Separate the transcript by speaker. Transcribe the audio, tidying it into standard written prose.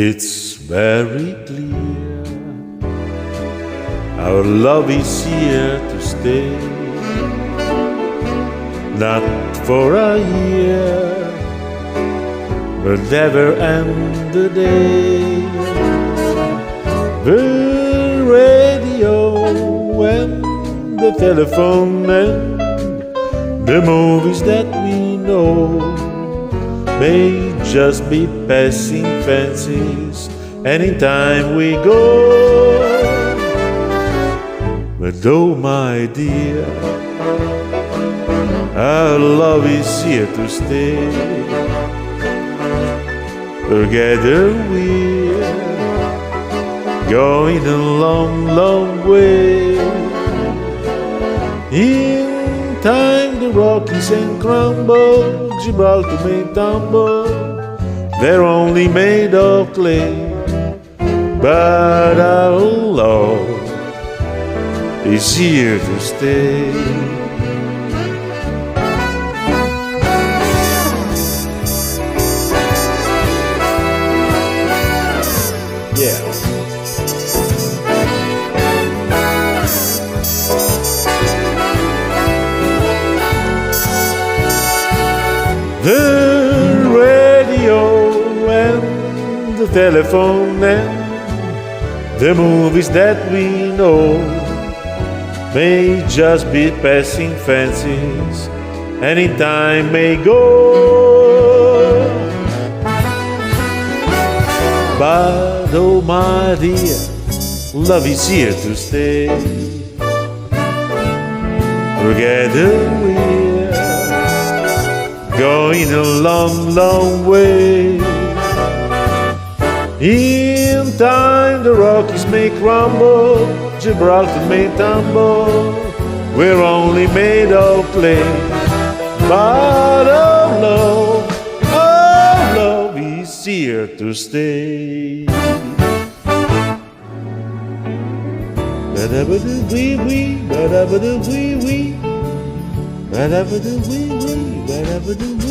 Speaker 1: It's very clear our love is here to stay, not for a year, but never end the day. The radio and the telephone and the movies that we know may just be passing fancies anytime we go. But oh my dear, our love is here to stay. Together we're going a long, long way. In time the Rockies ain't crumble, Gibraltar may tumble, they're only made of clay. But our love is here to stay. Yeah. The radio and the telephone and the movies that we know may just be passing fancies, anytime may go. But oh my dear, love is here to stay. Together we're going a long, long way. In time the Rockies may crumble, Gibraltar may tumble, we're only made of clay. But oh love is here to stay. Ba-da-ba-doo-wee-wee, ba-da-ba-doo-wee-wee, ba-da-ba-doo-wee-wee, ba-da-ba-doo-wee.